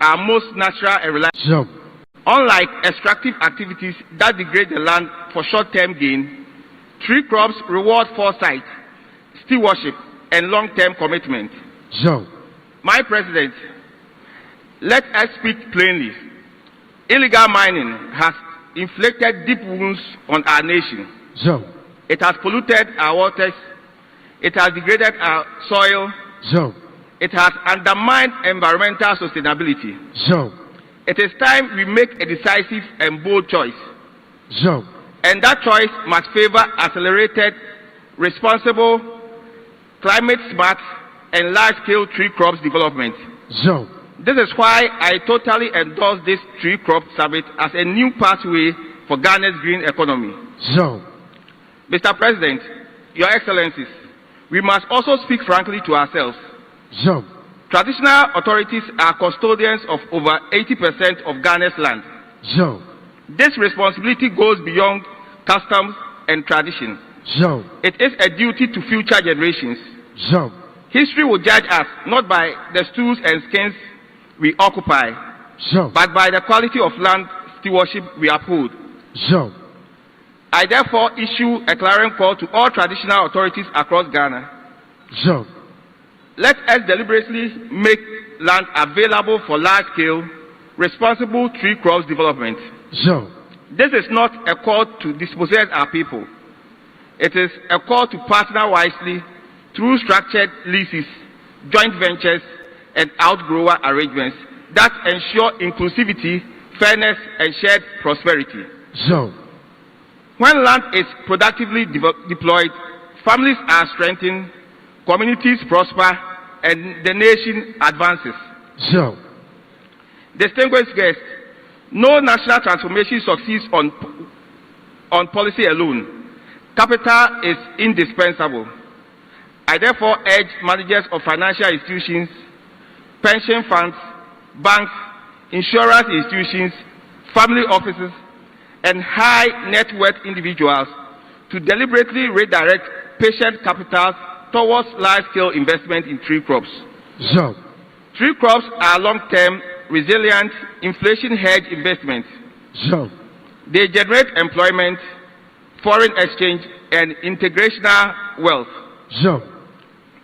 are most natural and reliable. Unlike extractive activities that degrade the land for short-term gain, tree crops reward foresight, stewardship, and long-term commitment. My President, let us speak plainly. Illegal mining has inflicted deep wounds on our nation. It has polluted our waters. It has degraded our soil. It has undermined environmental sustainability. It is time we make a decisive and bold choice. And that choice must favor accelerated, responsible, climate-smart, and large-scale tree crops development. This is why I totally endorse this tree crop summit as a new pathway for Ghana's green economy. Mr. President, Your Excellencies, we must also speak frankly to ourselves. Traditional authorities are custodians of over 80% of Ghana's land. This responsibility goes beyond customs and tradition. It is a duty to future generations. History will judge us not by the stools and skins we occupy, but by the quality of land stewardship we uphold. I therefore issue a clarion call to all traditional authorities across Ghana. Let us deliberately make land available for large-scale, responsible tree crops development. This is not a call to dispossess our people. It is a call to partner wisely through structured leases, joint ventures, and outgrower arrangements that ensure inclusivity, fairness, and shared prosperity. When land is productively deployed, families are strengthened, communities prosper, and the nation advances. Distinguished guests, no national transformation succeeds on policy alone. Capital is indispensable. I therefore urge managers of financial institutions, pension funds, banks, insurance institutions, family offices, and high net worth individuals to deliberately redirect patient capital towards large-scale investment in tree crops. Tree crops are long-term, resilient, inflation-hedged investments. They generate employment, foreign exchange, and integrational wealth.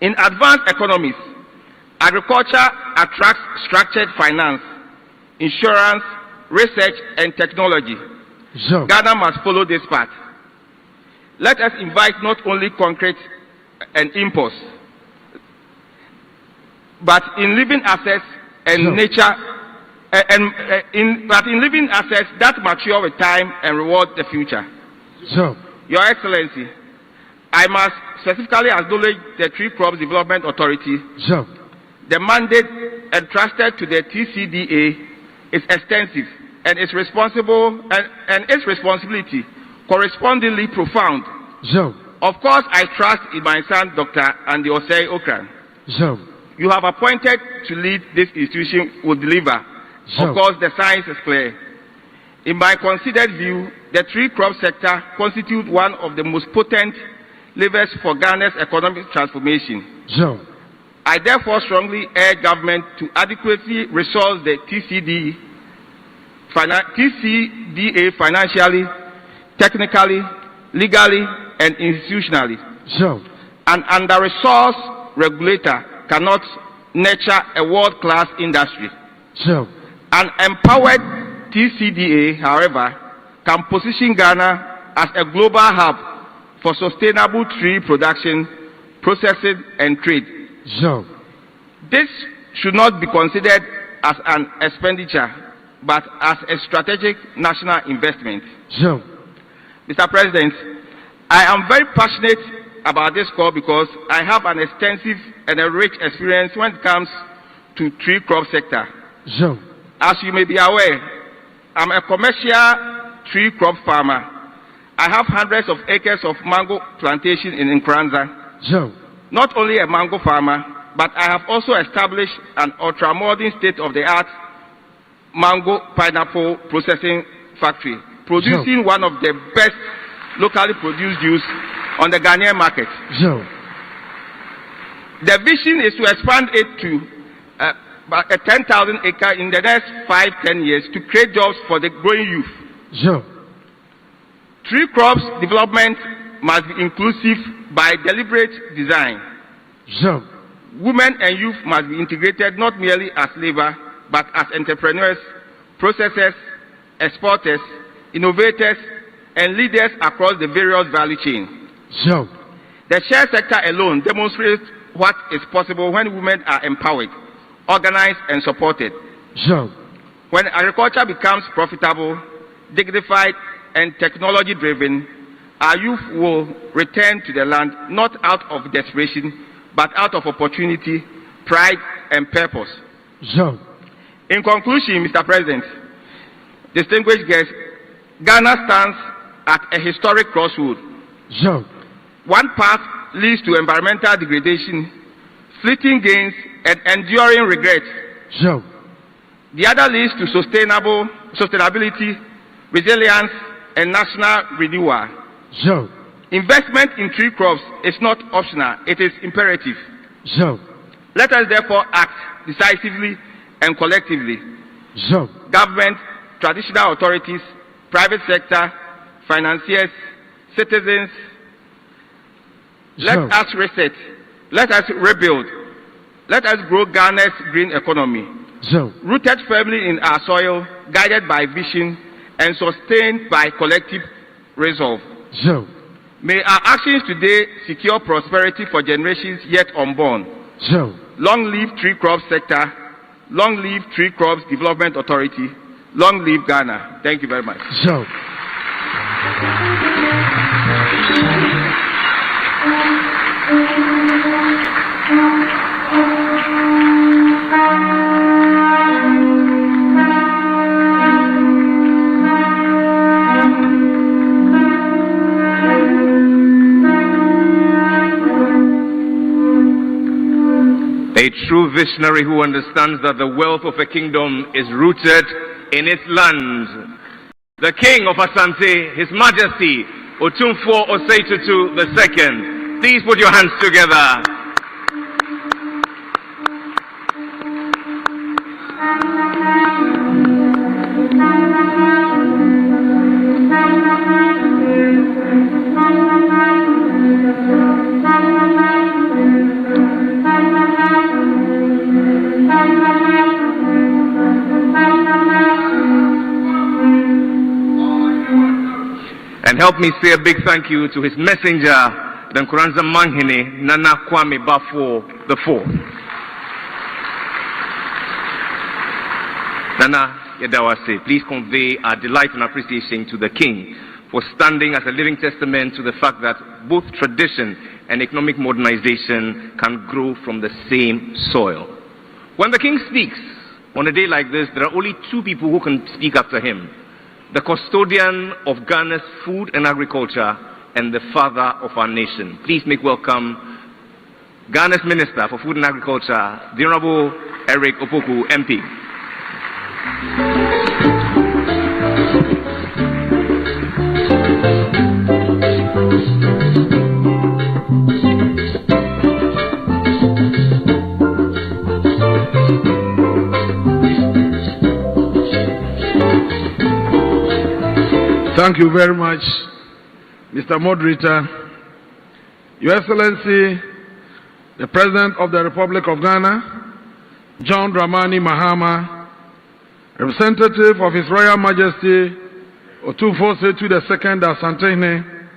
In advanced economies, agriculture attracts structured finance, insurance, research, and technology. Ghana must follow this path. Let us invite not only concrete and impulse, but in living assets and nature, but in living assets that mature with time and reward the future. Your Excellency, I must specifically acknowledge the Tree Crops Development Authority. The mandate entrusted to the TCDA is extensive and its responsibility correspondingly profound. Of course, I trust in my son, Dr. Andy Osei Okran. You have appointed to lead this institution will deliver. Of course, the science is clear. In my considered view, the tree crop sector constitutes one of the most potent levers for Ghana's economic transformation. I therefore strongly urge government to adequately resource the TCDA financially, technically, legally, and institutionally. An under-resourced regulator cannot nurture a world-class industry. An empowered TCDA, however, can position Ghana as a global hub for sustainable tree production, processing, and trade. This should not be considered as an expenditure, but as a strategic national investment. Mr. President, I am very passionate about this call because I have an extensive and a rich experience when it comes to tree crop sector. As you may be aware, I'm a commercial tree crop farmer. I have hundreds of acres of mango plantation in Nkranza. Not only a mango farmer, but I have also established an ultra-modern state-of-the-art mango pineapple processing factory, producing one of the best locally produced juice on the Ghanaian market. The vision is to expand it to 10,000 acres in the next 5-10 years to create jobs for the growing youth. Sure. Tree crops development must be inclusive by deliberate design. Sure. Women and youth must be integrated not merely as labor, but as entrepreneurs, processors, exporters, innovators, and leaders across the various value chains. Sure. The share sector alone demonstrates what is possible when women are empowered, organized, and supported. Sure. When agriculture becomes profitable, dignified, and technology-driven, our youth will return to the land not out of desperation, but out of opportunity, pride, and purpose. Sure. In conclusion, Mr. President, distinguished guests, Ghana stands at a historic crossroad. Sure. One path leads to environmental degradation, fleeting gains, and enduring regret. Sure. The other leads to sustainability, resilience, and national renewal. Sure. Investment in tree crops is not optional, it is imperative. Sure. Let us therefore act decisively and collectively. Sure. Government, traditional authorities, private sector, financiers, citizens. Let Sure. us reset. Let us rebuild. Let us grow Ghana's green economy. Sure. Rooted firmly in our soil, guided by vision, and sustained by collective resolve. Sure. May our actions today secure prosperity for generations yet unborn. Sure. Long live tree crops sector. Long live Tree Crops Development Authority. Long live Ghana. Thank you very much. Sure. A true visionary who understands that the wealth of a kingdom is rooted in its land. The King of Asante, His Majesty, Otumfuo Osei Tutu II. Please put your hands together. And help me say a big thank you to his messenger, the Nkuranza Manghine, Nana Kwame Bafo IV. Nana Yedawase, please convey our delight and appreciation to the King for standing as a living testament to the fact that both tradition and economic modernization can grow from the same soil. When the King speaks on a day like this, there are only two people who can speak after him: the custodian of Ghana's food and agriculture and the father of our nation. Please make welcome Ghana's Minister for Food and Agriculture, the Honorable Eric Opoku, MP. Thank you very much, Mr. Moderator. Your Excellency, the President of the Republic of Ghana, John Dramani Mahama, representative of His Royal Majesty Otumfuo Osei Tutu II Asantehene,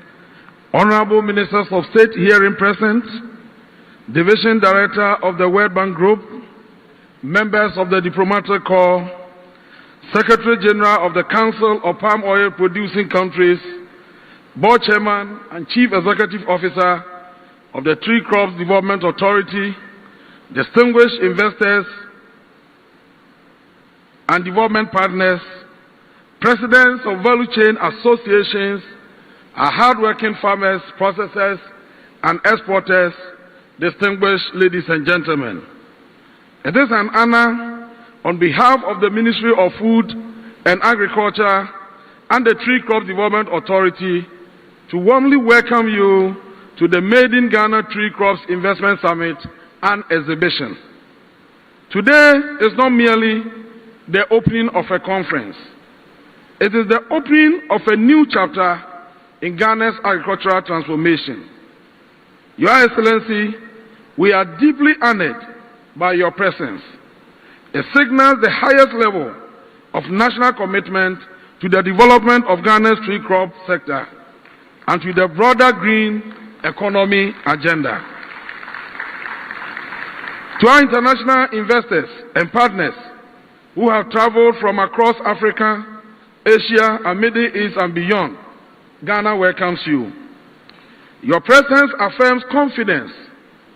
Honorable Ministers of State herein present, Division Director of the World Bank Group, members of the Diplomatic Corps, Secretary General of the Council of Palm Oil Producing Countries, Board Chairman and Chief Executive Officer of the Tree Crops Development Authority, distinguished investors and development partners, presidents of value chain associations, our hardworking farmers, processors, and exporters, distinguished ladies and gentlemen. It is an honor on behalf of the Ministry of Food and Agriculture and the Tree Crops Development Authority to warmly welcome you to the Made in Ghana Tree Crops Investment Summit and Exhibition. Today is not merely the opening of a conference. It is the opening of a new chapter in Ghana's agricultural transformation. Your Excellency, we are deeply honored by your presence. It signals the highest level of national commitment to the development of Ghana's tree crop sector and to the broader green economy agenda. To our international investors and partners who have traveled from across Africa, Asia, and Middle East and beyond, Ghana welcomes you. Your presence affirms confidence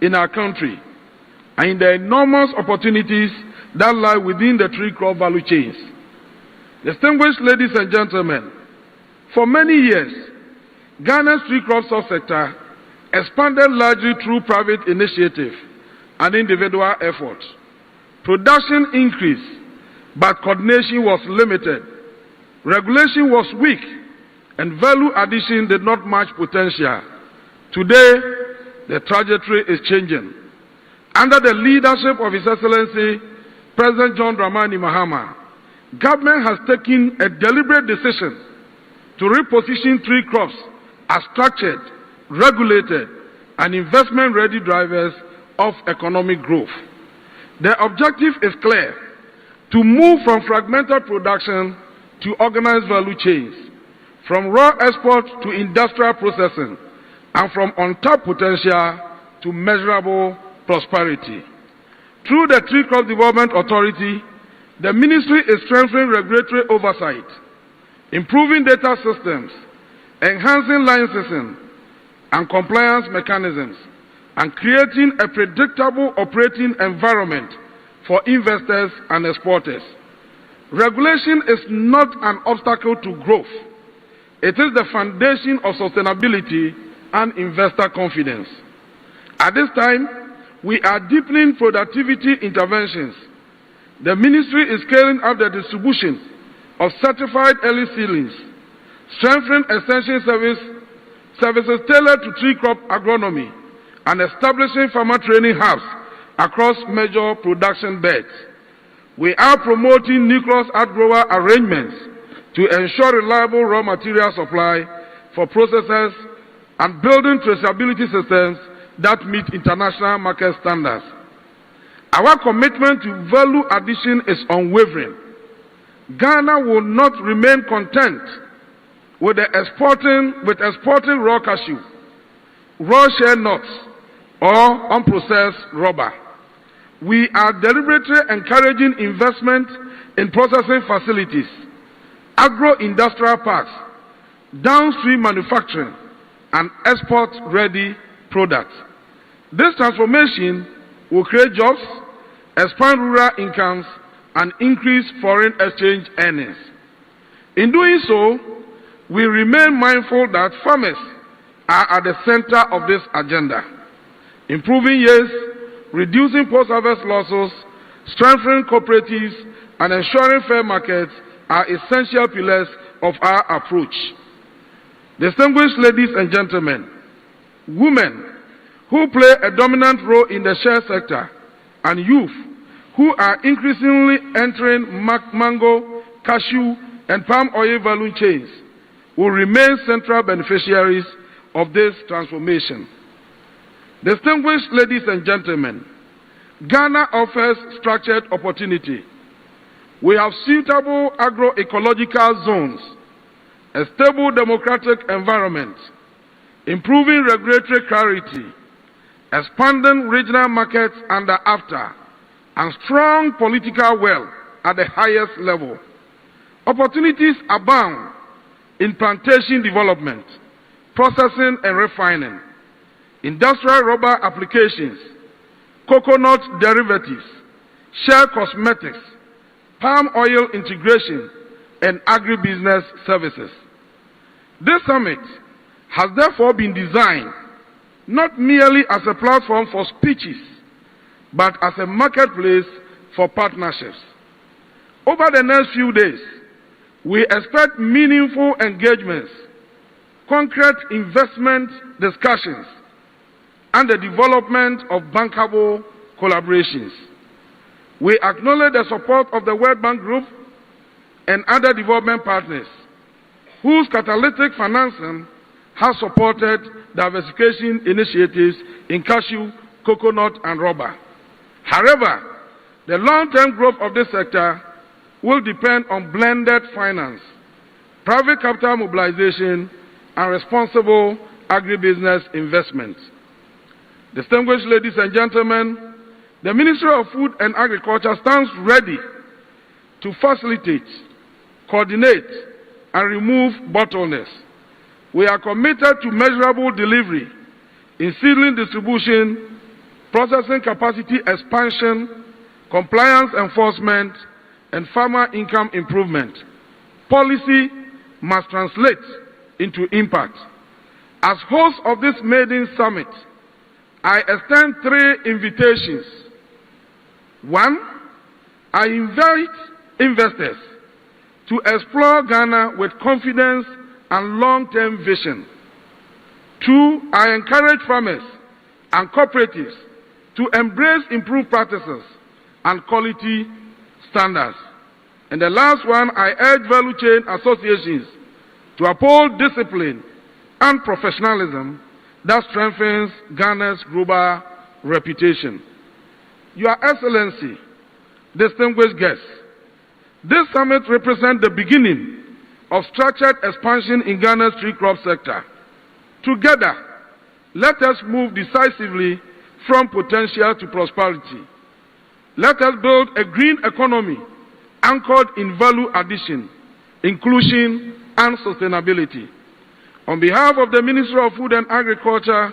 in our country and in the enormous opportunities that lie within the tree crop value chains. Distinguished ladies and gentlemen, for many years, Ghana's tree crop subsector expanded largely through private initiative and individual effort. Production increased, but coordination was limited. Regulation was weak, and value addition did not match potential. Today, the trajectory is changing. Under the leadership of His Excellency President John Dramani Mahama, government has taken a deliberate decision to reposition tree crops as structured, regulated, and investment-ready drivers of economic growth. The objective is clear: to move from fragmented production to organized value chains, from raw export to industrial processing, and from untapped potential to measurable prosperity. Through the Tree Crop Development Authority, the Ministry is strengthening regulatory oversight, improving data systems, enhancing licensing and compliance mechanisms, and creating a predictable operating environment for investors and exporters. Regulation is not an obstacle to growth. It is the foundation of sustainability and investor confidence. At this time, we are deepening productivity interventions. The Ministry is scaling up the distribution of certified early seedlings, strengthening extension services tailored to tree crop agronomy, and establishing farmer training hubs across major production beds. We are promoting nucleus outgrower arrangements to ensure reliable raw material supply for processors and building traceability systems that meet international market standards. Our commitment to value addition is unwavering. Ghana will not remain content with exporting raw cashew, raw shea nuts, or unprocessed rubber. We are deliberately encouraging investment in processing facilities, agro-industrial parks, downstream manufacturing, and export-ready products. This transformation will create jobs, expand rural incomes, and increase foreign exchange earnings. In doing so, we remain mindful that farmers are at the center of this agenda. Improving yields, reducing post-harvest losses, strengthening cooperatives, and ensuring fair markets are essential pillars of our approach. Distinguished ladies and gentlemen, women who play a dominant role in the shea sector, and youth who are increasingly entering mango, cashew, and palm oil value chains will remain central beneficiaries of this transformation. Distinguished ladies and gentlemen, Ghana offers structured opportunity. We have suitable agroecological zones, a stable democratic environment, improving regulatory clarity, expanding regional markets under AFTA, and strong political will at the highest level. Opportunities abound in plantation development, processing and refining, industrial rubber applications, coconut derivatives, shea cosmetics, palm oil integration, and agribusiness services. This summit has therefore been designed not merely as a platform for speeches, but as a marketplace for partnerships. Over the next few days, we expect meaningful engagements, concrete investment discussions, and the development of bankable collaborations. We acknowledge the support of the World Bank Group and other development partners whose catalytic financing has supported diversification initiatives in cashew, coconut, and rubber. However, the long-term growth of this sector will depend on blended finance, private capital mobilization, and responsible agribusiness investment. Distinguished ladies and gentlemen, the Ministry of Food and Agriculture stands ready to facilitate, coordinate, and remove bottlenecks. We are committed to measurable delivery in seedling distribution, processing capacity expansion, compliance enforcement, and farmer income improvement. Policy must translate into impact. As host of this maiden summit, I extend 3 invitations. 1, I invite investors to explore Ghana with confidence and long-term vision. 2, I encourage farmers and cooperatives to embrace improved practices and quality standards. And the last one, I urge value chain associations to uphold discipline and professionalism that strengthens Ghana's global reputation. Your Excellency, distinguished guests, this summit represents the beginning of structured expansion in Ghana's tree crop sector. Together, let us move decisively from potential to prosperity. Let us build a green economy anchored in value addition, inclusion, and sustainability. On behalf of the Ministry of Food and Agriculture,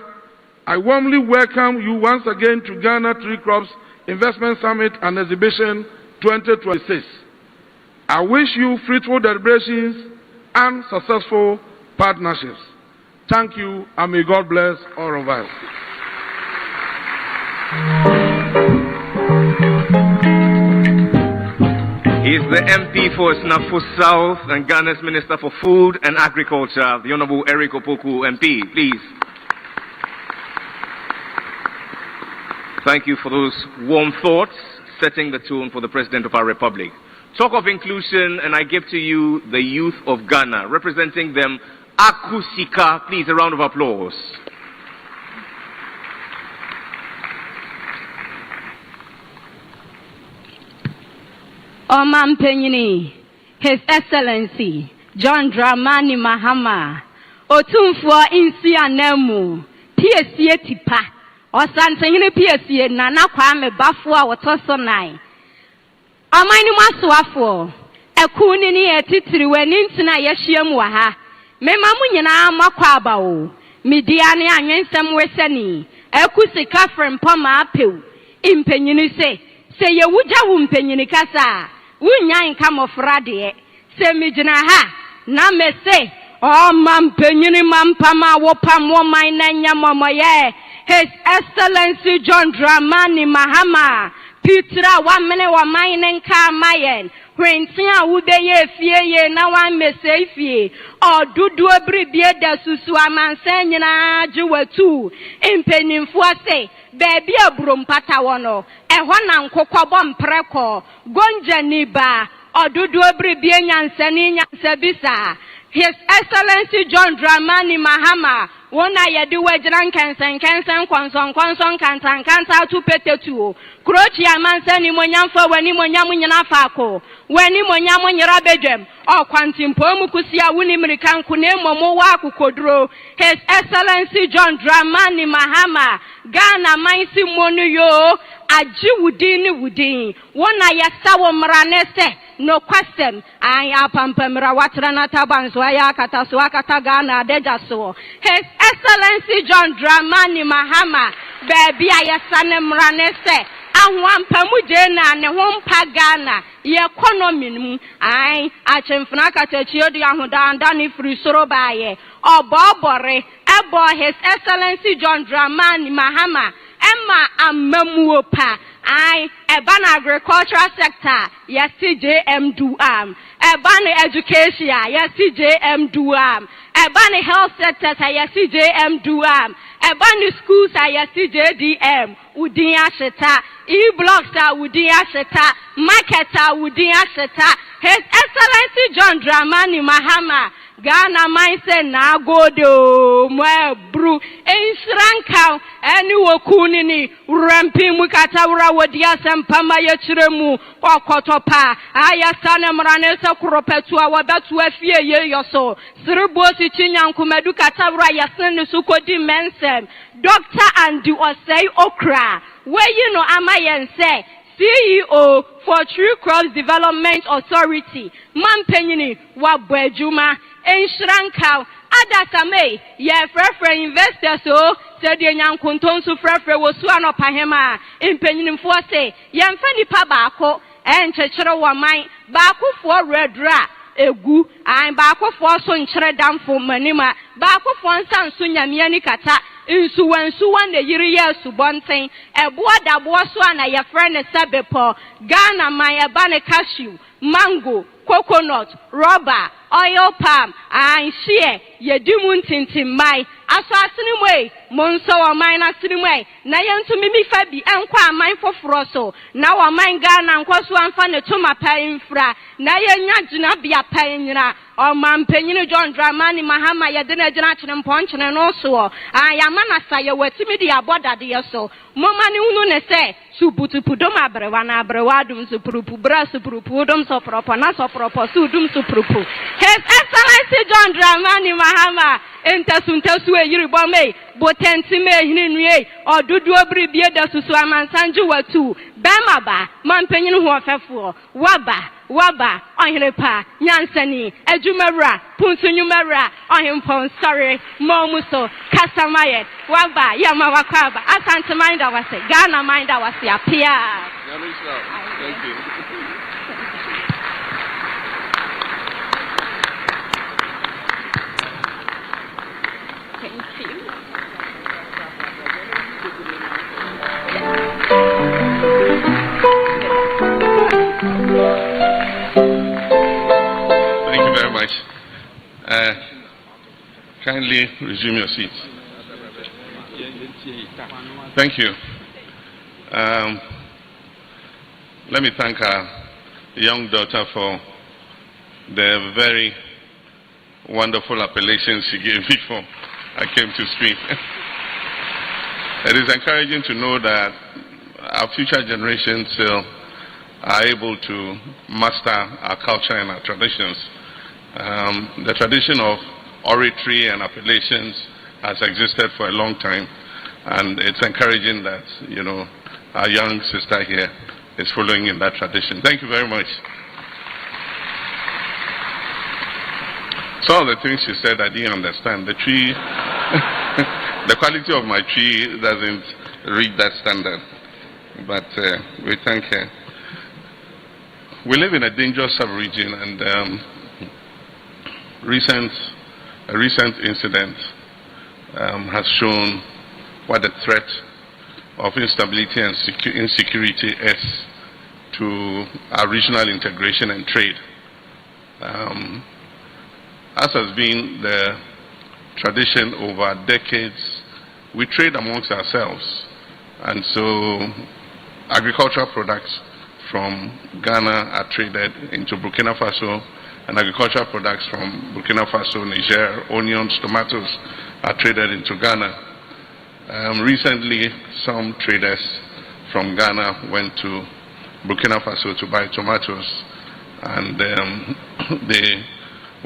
I warmly welcome you once again to Ghana Tree Crops Investment Summit and Exhibition 2026. I wish you fruitful deliberations and successful partnerships. Thank you, and may God bless all of us. He is the MP for Snafo South and Ghana's Minister for Food and Agriculture, the Honorable Eric Opoku, MP. Please. Thank you for those warm thoughts, setting the tone for the President of our Republic. Talk of inclusion, and I give to you the youth of Ghana, representing them, Akusika. Please, a round of applause. Omampenyini, His Excellency John Dramani Mahama, Otumfo Insi Anemu, PSA Tipa, Osantenyini PSA Nana Kwame Bafua Watosonai. Amani Maswafo, Ekunini etitiri wenintina yeshiemu waha. Mema munyina amakwaba o. Midiani anwensem wesani. Ekusika from pama apeu. Impenyini se ye wuja wu mpenyini kasa. Wunya inka mofra de. Se mijina ha na me se o mampenyini mampama wo pam wo man na nyamomoye. His Excellency John Dramani Mahama. Petra wa mene wa mainen ka mayen hwentia wo beye fie ye na wa mese fie odudu obribie da susu amansan nyina agewatu impenimfo ase beebi abrom pata wono ehwo na nkokobọ mpreko gonja niba odudu obribie nyansani nyansabisa. His Excellency John Dramani Mahama wona yedi wejran kensen konson kanta tu petetu krochi amansa ni monyamfa wani monyamu nyina faako wani monyamu nyira bedwem o kwantimpo mu kusia wuni mrikan kunemo mo wa kokodro. His Excellency John Dramani Mahama Ghana mansi monu yo aji wudin wona yasa wo mrane se no question I apampamra watrana tabanso aya kata so akata Ghana deja so. His Excellency John Dramani Mahama baby ayasane mrane se ahwampamu jena ne hompa Ghana ye economy mu ai achemfuna katachio de ahoda ni free soro baaye obobore ebo. His Excellency John Dramani Mahama Emma Amamuopa I eban agricultural sector yes CJM do eban education yes CJM do eban health sector yes CJM do Ebani schools are CJDM, Udia Sheta, E-blocks are Udia Sheta, markets are Udia Sheta. His Excellency John Dramani Mahama, Ghana mindset na godo mwe bru enshranka eni wokunini rampi mukata ura wodia sempama yechiremu okotopa ayasane mrane se kuropetua wabatu afie ye yoso siribosi chinyankumedu kata ura yasene sukodi mensem Dr. Andy Osei Okra we amayense CEO for True Crops Development Authority Mampenyini Wabwejuma Enshranka Adasame ye frefre investors so said the Yankuntonsu frefre was one of Pahema impenyini force yemfeni pa bako enchechero wa mai bako for red ra egu and bako for so nchere damfo manima bako for nsan so nyamia kata insuwan de yiri yesu bonten eboa da boso ana ye friend sebepo Ghana my bane cashew mango coconut rubber oil palm and share ye dimun tintin mai aso asinimwe monso wa mai na asinimwe na yentu mimi fa bi enkwa mai foforo so na wa mai Ghana nkwaso amfa ne toma pa infra na yenya gina bia pa nyina o mampenyini John Dramani Mahama ye de na gina kyene mponkyene no so ayama na saye watimi de aboda de so moma ne hunu ne se suputupu dom abrewa na abrewa dum supurupu bra supurupu dom so propo na so propo su dum supurupu His Excellency John Dramani Mahama entesuntesu eyiri bomei botenti me hinnuye odudu obri bie da susu amansanju watu bemaba mampenyin ho ofefo waba ohirepa nyansani ejumawra punsunyumawra ohimpon sorry momuso kasamaye waba yama wakwaba asante minda wase Ghana minda wase apia. Thank you. Thank you very much. Kindly resume your seats. Thank you. Let me thank our young daughter for the very wonderful appellation she gave me before I came to speak. It is encouraging to know that our future generations still are able to master our culture and our traditions. The tradition of oratory and appellations has existed for a long time, and it's encouraging that, our young sister here is following in that tradition. Thank you very much. Some of the things she said I didn't understand. The tree, the quality of my tree doesn't reach that standard, but we thank her. We live in a dangerous sub-region, and a recent incident has shown what the threat of instability and insecurity is to our regional integration and trade. As has been the tradition over decades, we trade amongst ourselves, and so agricultural products from Ghana are traded into Burkina Faso, and agricultural products from Burkina Faso, Niger, onions, tomatoes are traded into Ghana. Recently, some traders from Ghana went to Burkina Faso to buy tomatoes, and they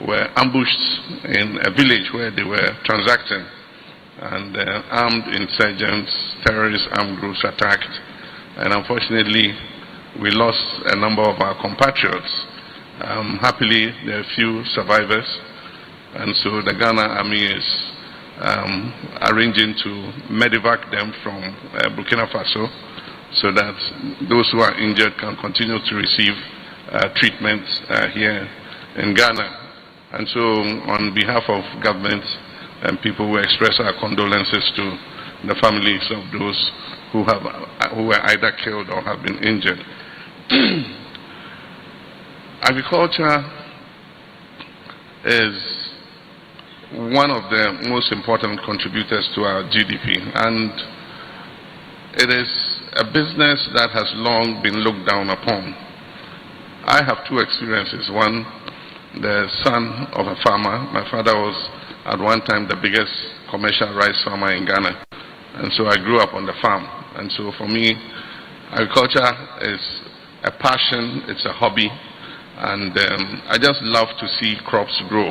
were ambushed in a village where they were transacting, and armed insurgents, terrorist armed groups attacked, and unfortunately we lost a number of our compatriots. Happily, there are few survivors, and so the Ghana army is arranging to medevac them from Burkina Faso so that those who are injured can continue to receive treatment here in Ghana. And so on behalf of government and people, we express our condolences to the families of those who were either killed or have been injured. Agriculture is one of the most important contributors to our GDP, and it is a business that has long been looked down upon. I have two experiences. One, the son of a farmer. My father was at one time the biggest commercial rice farmer in Ghana, and so I grew up on the farm. And so for me, agriculture is a passion, it's a hobby, and I just love to see crops grow.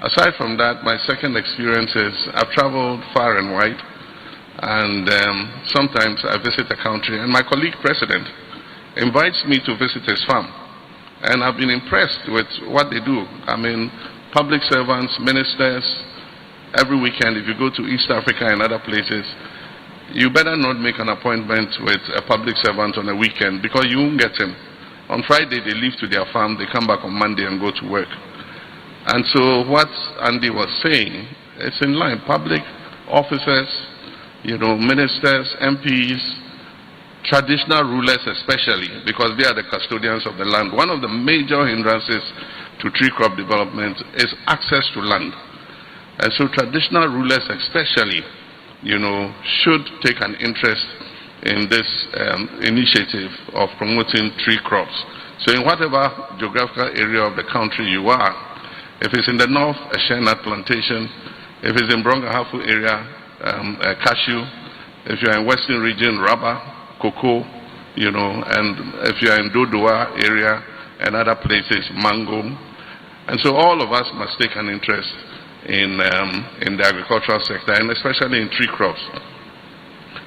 Aside from that, my second experience is I've traveled far and wide, and sometimes I visit a country and my colleague president invites me to visit his farm, and I've been impressed with what they do. I mean, public servants, ministers, every weekend if you go to East Africa and other places, you better not make an appointment with a public servant on a weekend because you won't get him. On Friday they leave to their farm, they come back on Monday and go to work. And so what Andy was saying, it's in line. Public officers, ministers, MPs, traditional rulers especially, because they are the custodians of the land. One of the major hindrances to tree crop development is access to land. And so traditional rulers especially, should take an interest in this initiative of promoting tree crops. So in whatever geographical area of the country you are, if it's in the north, a shea-nut plantation, if it's in Brongahafu area, a cashew, if you're in western region, rubber, cocoa, and if you're in Dodoa area and other places, mango. And so all of us must take an interest in the agricultural sector, and especially in tree crops.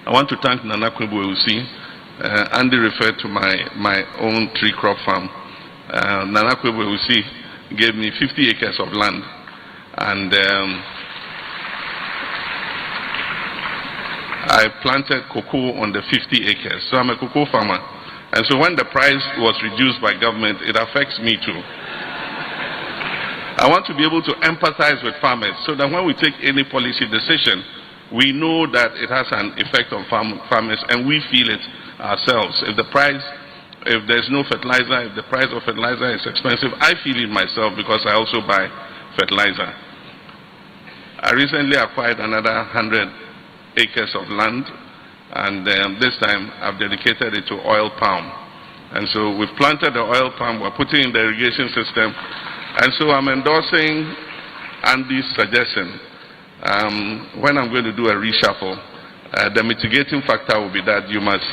I want to thank Nana Kwebuewusi. Andy referred to my own tree crop farm. Nana Kwebuewusi gave me 50 acres of land, and I planted cocoa on the 50 acres. So I'm a cocoa farmer. And so when the price was reduced by government, it affects me too. I want to be able to empathize with farmers so that when we take any policy decision, we know that it has an effect on farmers and we feel it ourselves. If there's no fertilizer, if the price of fertilizer is expensive, I feel it myself because I also buy fertilizer. I recently acquired another 100 acres of land, and this time I've dedicated it to oil palm. And so we've planted the oil palm, we're putting in the irrigation system. And so I'm endorsing Andy's suggestion. When I'm going to do a reshuffle, the mitigating factor will be that you must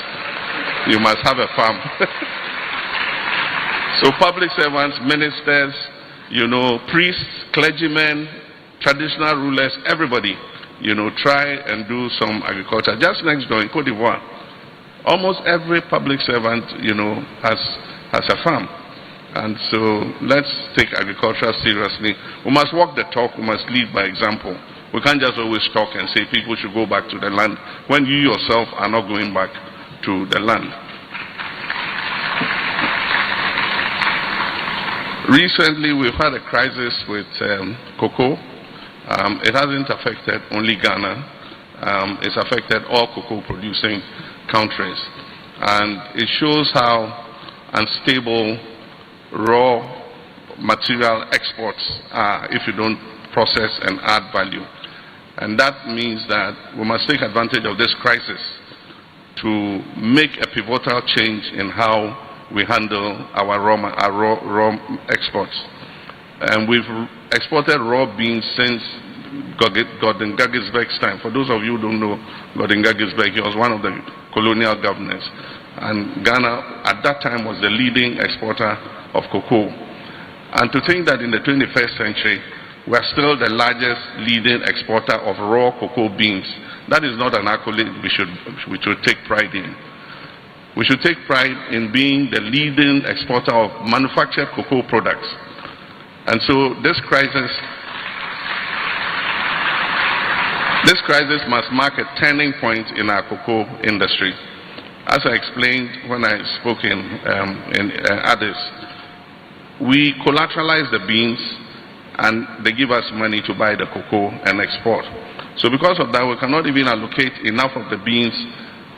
have a farm. So public servants, ministers, priests, clergymen, traditional rulers, everybody, try and do some agriculture. Just next door in Cote d'Ivoire, almost every public servant, has a farm. And so let's take agriculture seriously. We must walk the talk, we must lead by example. We can't just always talk and say people should go back to the land when you yourself are not going back to the land. Recently we've had a crisis with cocoa. It hasn't affected only Ghana. It's affected all cocoa producing countries. And it shows how unstable raw material exports are if you don't process and add value. And that means that we must take advantage of this crisis to make a pivotal change in how we handle our raw exports. And we've exported raw beans since Gordon Gaggisberg's time. For those of you who don't know Gordon Gaggisberg, he was one of the colonial governors. And Ghana at that time was the leading exporter of cocoa. And to think that in the 21st century, we are still the largest leading exporter of raw cocoa beans, that is not an accolade we should take pride in. We should take pride in being the leading exporter of manufactured cocoa products. And so this crisis must mark a turning point in our cocoa industry. As I explained when I spoke in Addis, we collateralize the beans and they give us money to buy the cocoa and export. So because of that, we cannot even allocate enough of the beans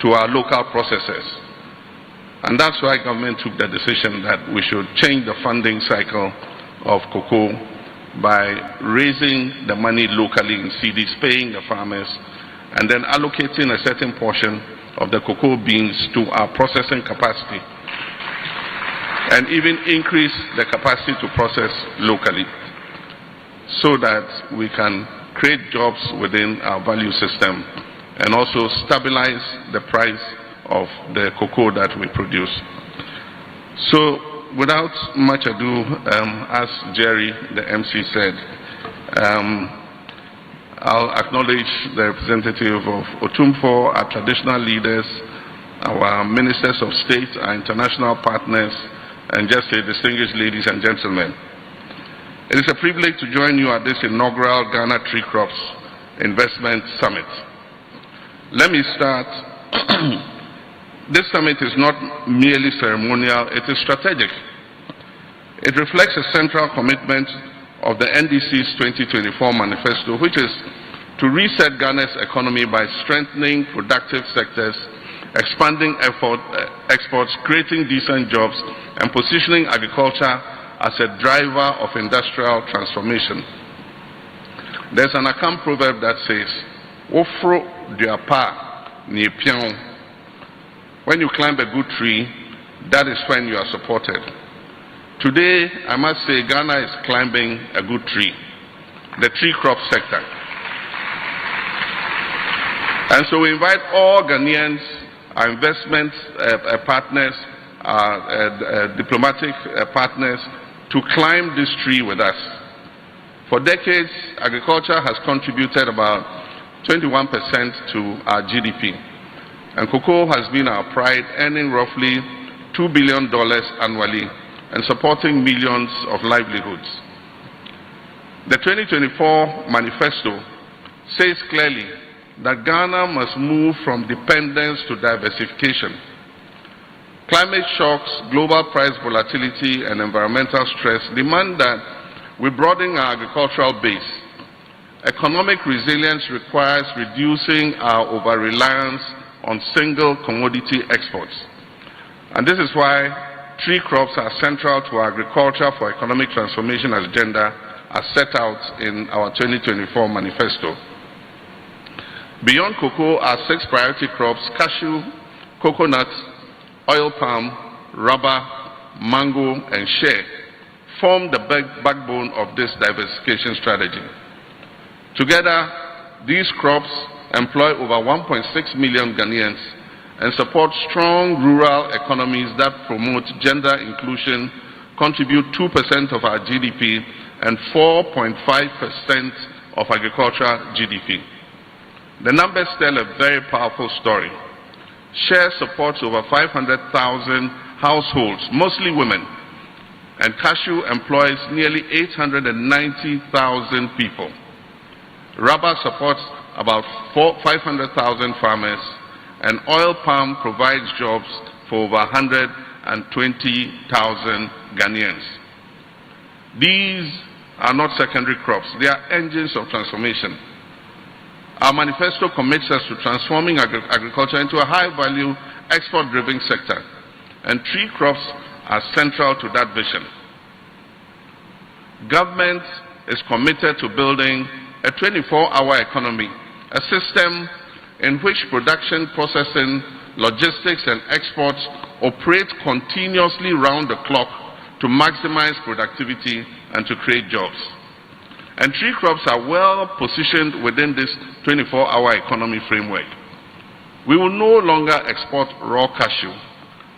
to our local processors. And that's why government took the decision that we should change the funding cycle of cocoa by raising the money locally in cedis, paying the farmers, and then allocating a certain portion of the cocoa beans to our processing capacity, and even increase the capacity to process locally so that we can create jobs within our value system and also stabilize the price of the cocoa that we produce. So without much ado, as Jerry, the MC, said, I'll acknowledge the representative of Otumfuo, our traditional leaders, our ministers of state, our international partners, and just say distinguished ladies and gentlemen. It is a privilege to join you at this inaugural Ghana Tree Crops Investment Summit. Let me start. This summit is not merely ceremonial, it is strategic. It reflects a central commitment of the NDC's 2024 manifesto, which is to reset Ghana's economy by strengthening productive sectors, expanding exports, creating decent jobs, and positioning agriculture as a driver of industrial transformation. There's an Akam proverb that says, "Ofro duapa ni pion." When you climb a good tree, that is when you are supported. Today, I must say, Ghana is climbing a good tree, the tree crop sector. And so we invite all Ghanaians, our investment partners, our diplomatic partners, to climb this tree with us. For decades, agriculture has contributed about 21% to our GDP. And cocoa has been our pride, earning roughly $2 billion annually and supporting millions of livelihoods. The 2024 manifesto says clearly that Ghana must move from dependence to diversification. Climate shocks, global price volatility, and environmental stress demand that we broaden our agricultural base. Economic resilience requires reducing our over-reliance on single commodity exports. And this is why tree crops are central to our agriculture for economic transformation agenda as set out in our 2024 manifesto. Beyond cocoa, our 6 priority crops, cashew, coconut, oil palm, rubber, mango, and shea, form the backbone of this diversification strategy. Together, these crops employ over 1.6 million Ghanaians and support strong rural economies that promote gender inclusion, contribute 2% of our GDP and 4.5% of agricultural GDP. The numbers tell a very powerful story. Share supports over 500,000 households, mostly women, and cashew employs nearly 890,000 people. Rubber supports about 500,000 farmers, and oil palm provides jobs for over 120,000 Ghanaians. These are not secondary crops, they are engines of transformation. Our manifesto commits us to transforming agriculture into a high-value, export-driven sector, and tree crops are central to that vision. Government is committed to building a 24-hour economy, a system in which production, processing, logistics, and exports operate continuously round the clock to maximize productivity and to create jobs. And tree crops are well positioned within this 24-hour economy framework. We will no longer export raw cashew,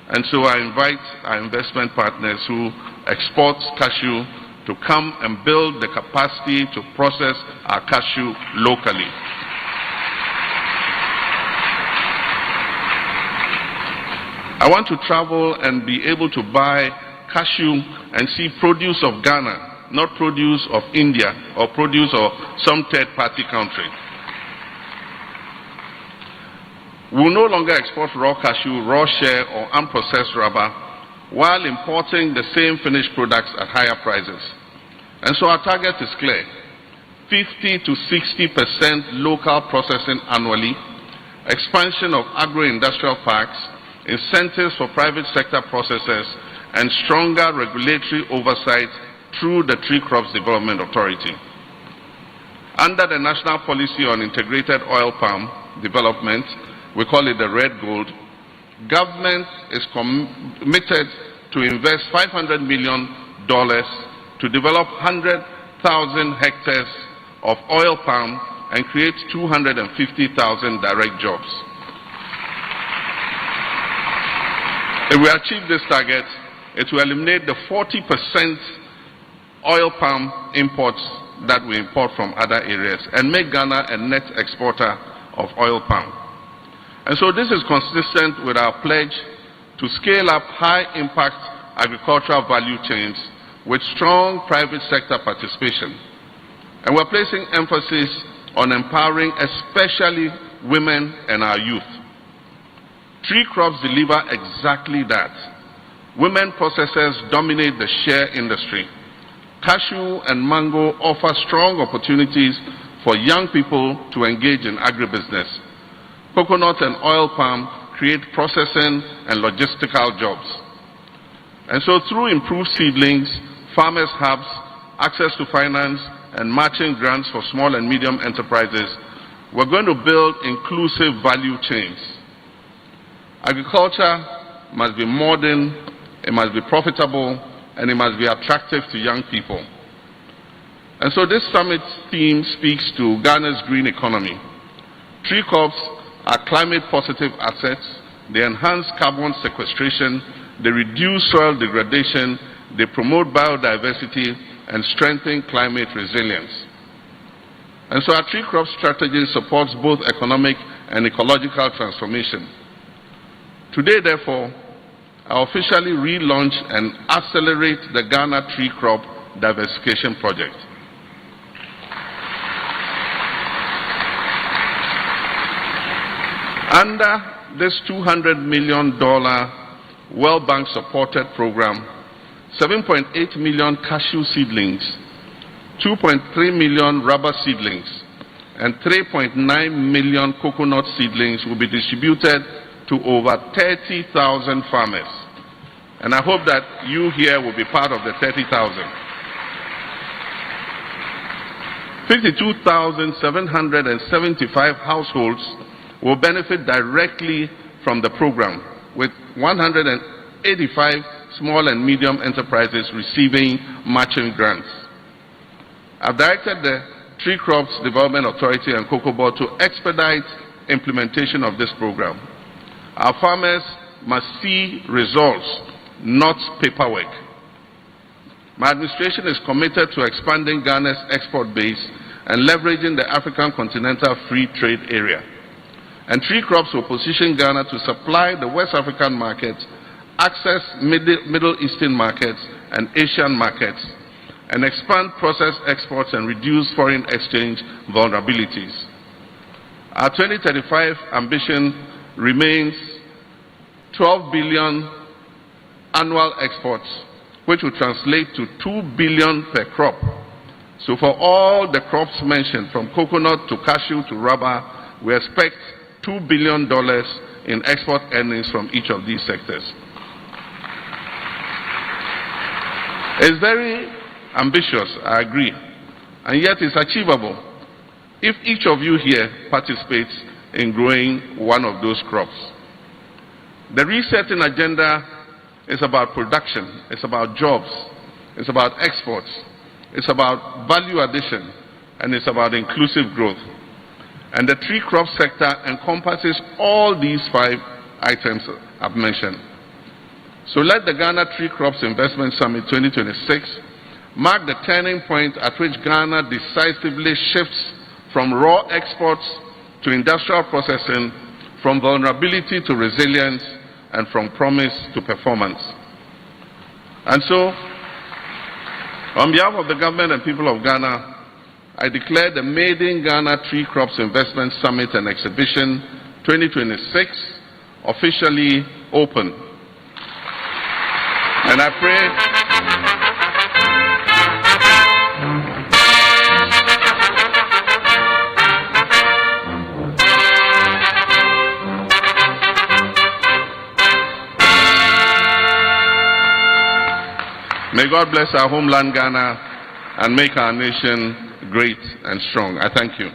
and so I invite our investment partners who export cashew to come and build the capacity to process our cashew locally. I want to travel and be able to buy cashew and see produce of Ghana, not produce of India or produce of some third-party country. We will no longer export raw cashew, raw shea, or unprocessed rubber while importing the same finished products at higher prices. And so our target is clear: 50 to 60% local processing annually, expansion of agro-industrial parks, incentives for private sector processors, and stronger regulatory oversight through the Tree Crops Development Authority. Under the National Policy on Integrated Oil Palm Development, we call it the Red Gold, government is committed to invest $500 million to develop 100,000 hectares of oil palm and create 250,000 direct jobs. If we achieve this target, it will eliminate the 40% oil palm imports that we import from other areas and make Ghana a net exporter of oil palm. And so this is consistent with our pledge to scale up high-impact agricultural value chains with strong private sector participation. And we're placing emphasis on empowering especially women and our youth. Tree crops deliver exactly that. Women processors dominate the shea industry. Cashew and mango offer strong opportunities for young people to engage in agribusiness. Coconut and oil palm create processing and logistical jobs. And so through improved seedlings, farmers' hubs, access to finance, and matching grants for small and medium enterprises, we're going to build inclusive value chains. Agriculture must be modern, it must be profitable, and it must be attractive to young people. And so this summit theme speaks to Ghana's green economy. Tree crops are climate-positive assets. They enhance carbon sequestration, they reduce soil degradation, they promote biodiversity, and strengthen climate resilience. And so our tree crop strategy supports both economic and ecological transformation. Today, therefore, I officially relaunch and accelerate the Ghana Tree Crop Diversification Project. Under this $200 million World Bank supported program, 7.8 million cashew seedlings, 2.3 million rubber seedlings, and 3.9 million coconut seedlings will be distributed to over 30,000 farmers. And I hope that you here will be part of the 30,000. 52,775 households will benefit directly from the program, with 185 small and medium enterprises receiving matching grants. I've directed the Tree Crops Development Authority and Cocoa Board to expedite implementation of this program. Our farmers must see results, not paperwork. My administration is committed to expanding Ghana's export base and leveraging the African Continental Free Trade Area. And tree crops will position Ghana to supply the West African markets, access Middle Eastern markets and Asian markets, and expand processed exports and reduce foreign exchange vulnerabilities. Our 2035 ambition remains 12 billion annual exports, which will translate to 2 billion per crop. So for all the crops mentioned, from coconut to cashew to rubber, we expect $2 billion in export earnings from each of these sectors. It's very ambitious, I agree, and yet it's achievable if each of you here participates in growing one of those crops. The resetting agenda is about production, it's about jobs, it's about exports, it's about value addition, and it's about inclusive growth. And the tree crop sector encompasses all these 5 items I've mentioned. So let the Ghana Tree Crops Investment Summit 2026 mark the turning point at which Ghana decisively shifts from raw exports to industrial processing, from vulnerability to resilience, and from promise to performance. And so, on behalf of the government and people of Ghana, I declare the Made in Ghana Tree Crops Investment Summit and Exhibition 2026 officially open. And I pray May God bless our homeland Ghana and make our nation great and strong. I thank you.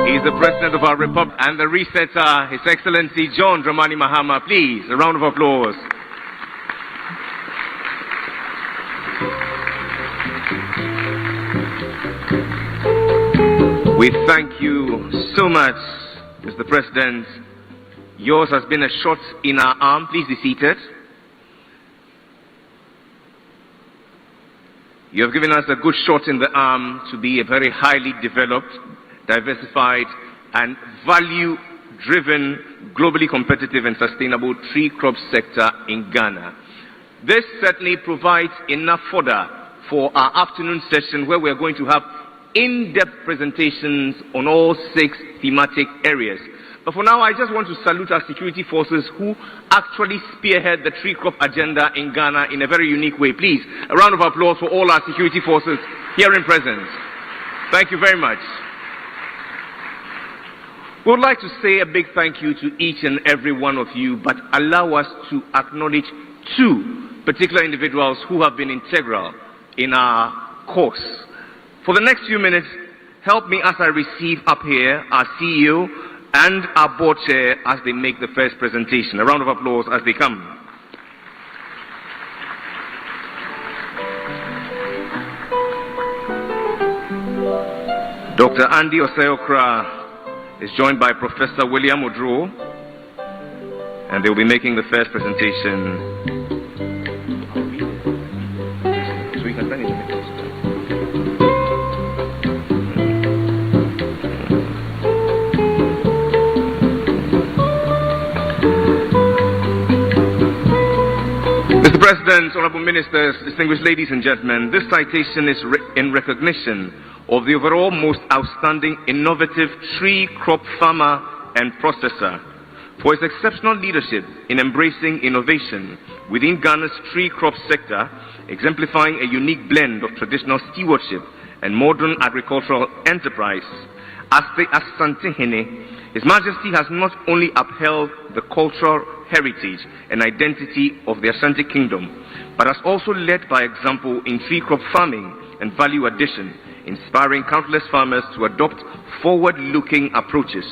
He's the President of our Republic and the resetter, His Excellency John Dramani Mahama. Please, a round of applause. We thank you so much, Mr. President. Yours has been a shot in our arm. Please be seated. You have given us a good shot in the arm to be a very highly developed, diversified, and value-driven, globally competitive and sustainable tree crop sector in Ghana. This certainly provides enough fodder for our afternoon session, where we are going to have in-depth presentations on all 6 thematic areas. But for now, I just want to salute our security forces who actually spearhead the tree crop agenda in Ghana in a very unique way. Please, a round of applause for all our security forces here in presence. Thank you very much. We would like to say a big thank you to each and every one of you, but allow us to acknowledge 2 particular individuals who have been integral in our course. For the next few minutes, help me as I receive up here our CEO and our board chair as they make the first presentation. A round of applause as they come. Dr. Andy Osei-Okra is joined by Professor William Odro, and they'll be making the first presentation. So we can stand in the Mr. President, Honorable Ministers, distinguished ladies and gentlemen, this citation is in recognition of the overall most outstanding innovative tree crop farmer and processor for his exceptional leadership in embracing innovation within Ghana's tree crop sector, exemplifying a unique blend of traditional stewardship and modern agricultural enterprise. As the Asante Hene, His Majesty has not only upheld the cultural heritage and identity of the Asante Kingdom, but has also led by example in tree crop farming and value addition, inspiring countless farmers to adopt forward-looking approaches.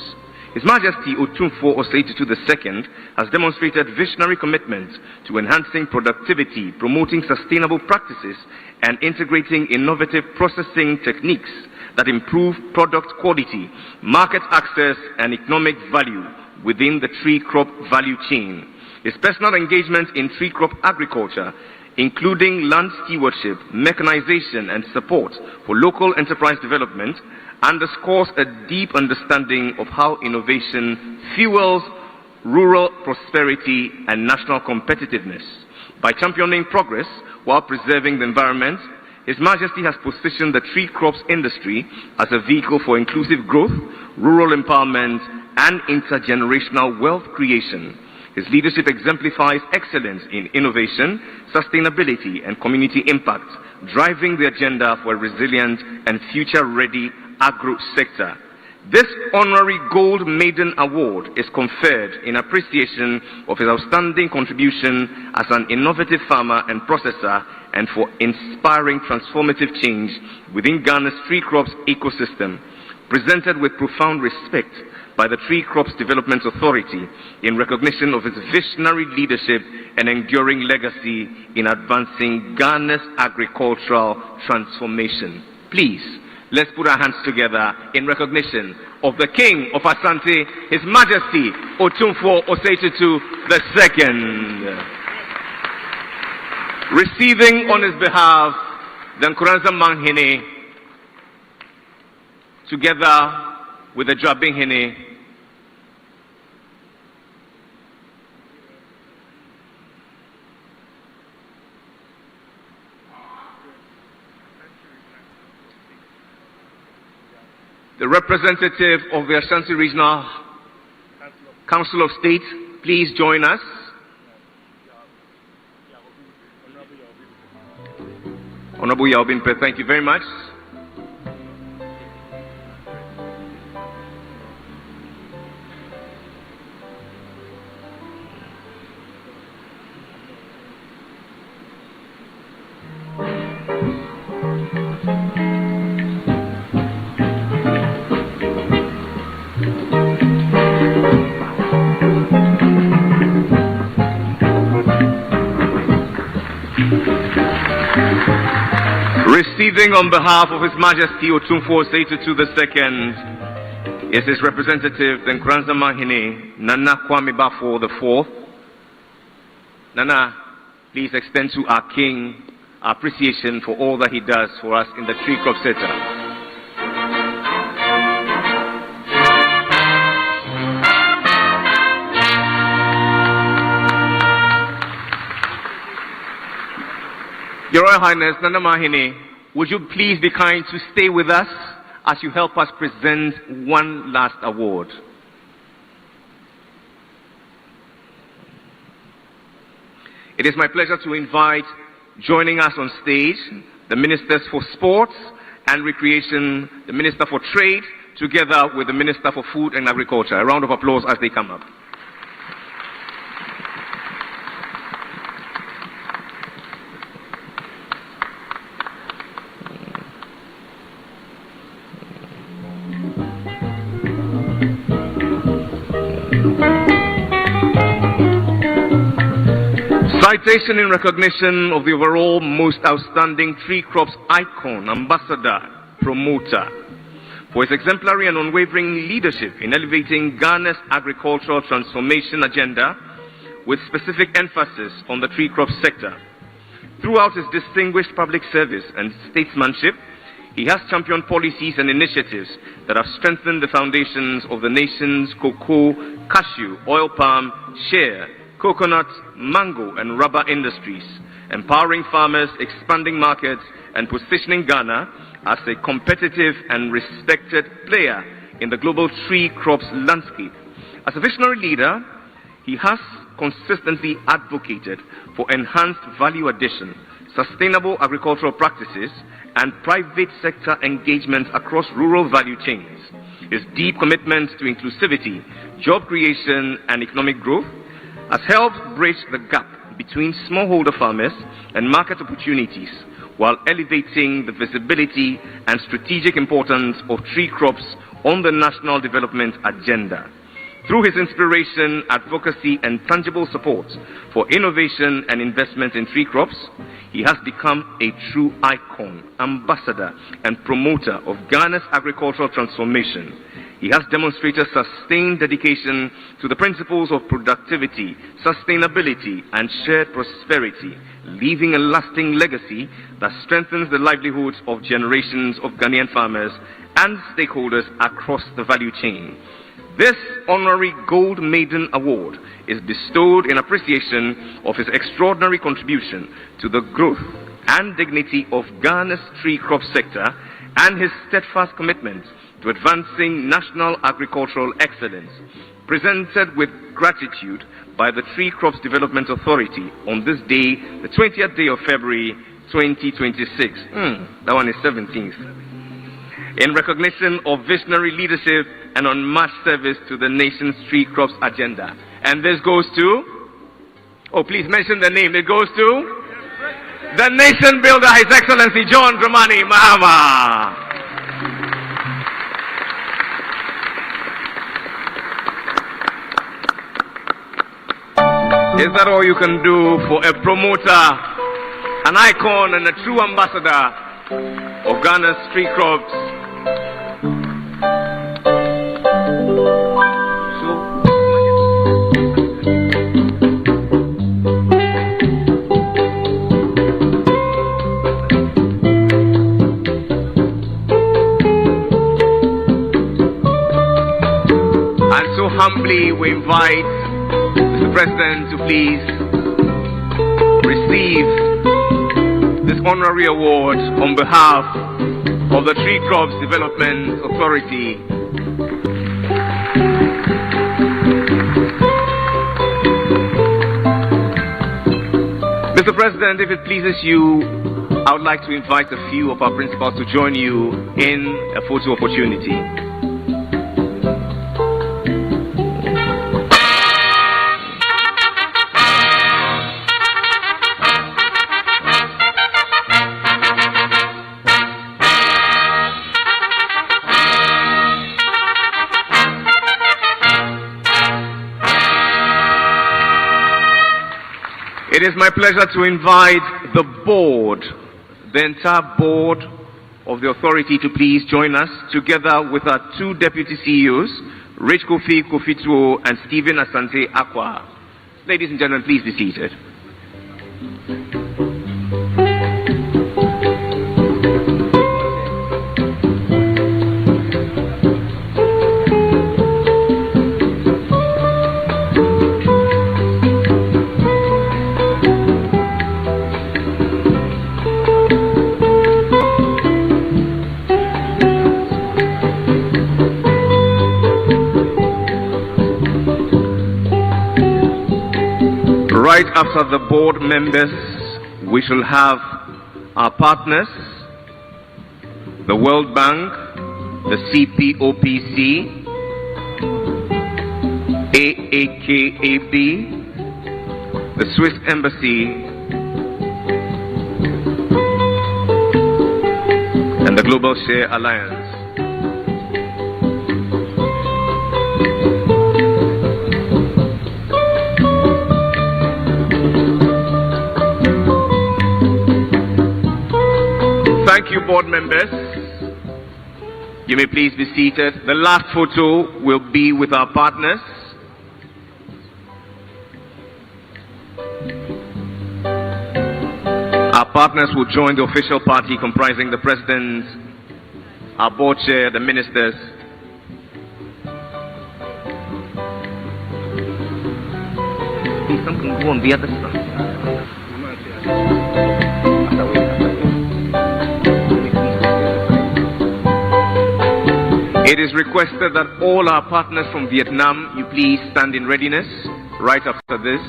His Majesty Otumfuo Osei-Tutu II has demonstrated visionary commitment to enhancing productivity, promoting sustainable practices, and integrating innovative processing techniques that improve product quality, market access, and economic value within the tree crop value chain. His personal engagement in tree crop agriculture, including land stewardship, mechanization, and support for local enterprise development, underscores a deep understanding of how innovation fuels rural prosperity and national competitiveness. By championing progress while preserving the environment, His Majesty has positioned the tree crops industry as a vehicle for inclusive growth, rural empowerment, and intergenerational wealth creation. His leadership exemplifies excellence in innovation, sustainability, and community impact, driving the agenda for a resilient and future-ready agro sector. This honorary Gold Maiden Award is conferred in appreciation of his outstanding contribution as an innovative farmer and processor, and for inspiring transformative change within Ghana's tree crops ecosystem. Presented with profound respect by the Tree Crops Development Authority in recognition of its visionary leadership and enduring legacy in advancing Ghana's agricultural transformation. Please, let's put our hands together in recognition of the King of Asante, His Majesty Otumfuo Osei-Tutu II. Receiving on his behalf the Nkuranza Manghene, together with the Jabing Hene, the representative of the Ashanti Regional Council of State, please join us. Honorable Yaobinpe, thank you very much. Proceeding on behalf of His Majesty Otumfuo Osei Tutu II is his representative, the Nkranza Mahine, Nana Kwame Bafo IV. Nana, please extend to our King our appreciation for all that he does for us in the tree crop sector. Your Royal Highness, Nana Mahine, would you please be kind to stay with us as you help us present one last award? It is my pleasure to invite, joining us on stage, the Ministers for Sports and Recreation, the Minister for Trade, together with the Minister for Food and Agriculture. A round of applause as they come up. Citation in recognition of the overall most outstanding tree crops icon, ambassador, promoter, for his exemplary and unwavering leadership in elevating Ghana's agricultural transformation agenda with specific emphasis on the tree crop sector. Throughout his distinguished public service and statesmanship, he has championed policies and initiatives that have strengthened the foundations of the nation's cocoa, cashew, oil palm, shea, coconut, mango, and rubber industries, empowering farmers, expanding markets, and positioning Ghana as a competitive and respected player in the global tree crops landscape. As a visionary leader, he has consistently advocated for enhanced value addition, sustainable agricultural practices, and private sector engagement across rural value chains. His deep commitment to inclusivity, job creation, and economic growth has helped bridge the gap between smallholder farmers and market opportunities, while elevating the visibility and strategic importance of tree crops on the national development agenda. Through his inspiration, advocacy, and tangible support for innovation and investment in tree crops, he has become a true icon, ambassador, and promoter of Ghana's agricultural transformation. He has demonstrated sustained dedication to the principles of productivity, sustainability, and shared prosperity, leaving a lasting legacy that strengthens the livelihoods of generations of Ghanaian farmers and stakeholders across the value chain. This honorary Gold Maiden Award is bestowed in appreciation of his extraordinary contribution to the growth and dignity of Ghana's tree crop sector and his steadfast commitment to advancing national agricultural excellence, presented with gratitude by the Tree Crops Development Authority on this day, the 20th day of February 2026. That one is 17th. In recognition of visionary leadership and unmatched service to the nation's tree crops agenda. And this goes to, oh, please mention the name. It goes to the nation builder, His Excellency John Dramani Mahama. Is that all you can do for a promoter, an icon, and a true ambassador of Ghana's tree crops? And so humbly we invite Mr. President to please receive this honorary award on behalf of the Tree Crops Development Authority. Mr. President, if it pleases you, I would like to invite a few of our principals to join you in a photo opportunity. It is my pleasure to invite the board, the entire board of the authority to please join us, together with our two deputy CEOs, Rich Kofi Kofituo and Stephen Asante Akwa. Ladies and gentlemen, please be seated. Right after the board members, we shall have our partners, the World Bank, the CPOPC, AAKAB, the Swiss Embassy, and the Global Share Alliance. Thank you, board members. You may please be seated. The last photo will be with our partners. Our partners will join the official party comprising the president, our board chair, the ministers. Please, some can go on the other side. It is requested that all our partners from Vietnam, you please stand in readiness right after this.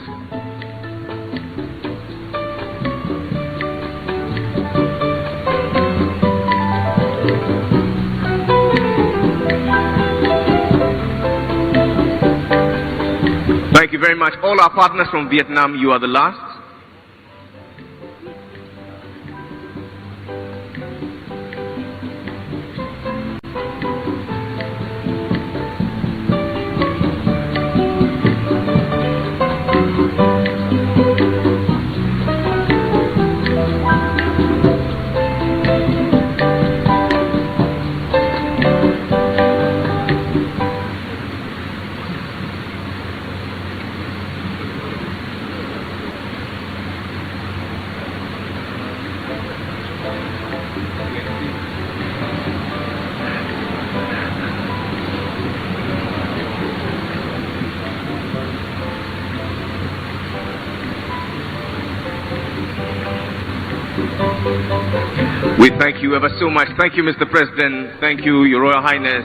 Thank you very much. All our partners from Vietnam, you are the last. We thank you ever so much. Thank you, Mr. President. Thank you, Your Royal Highness.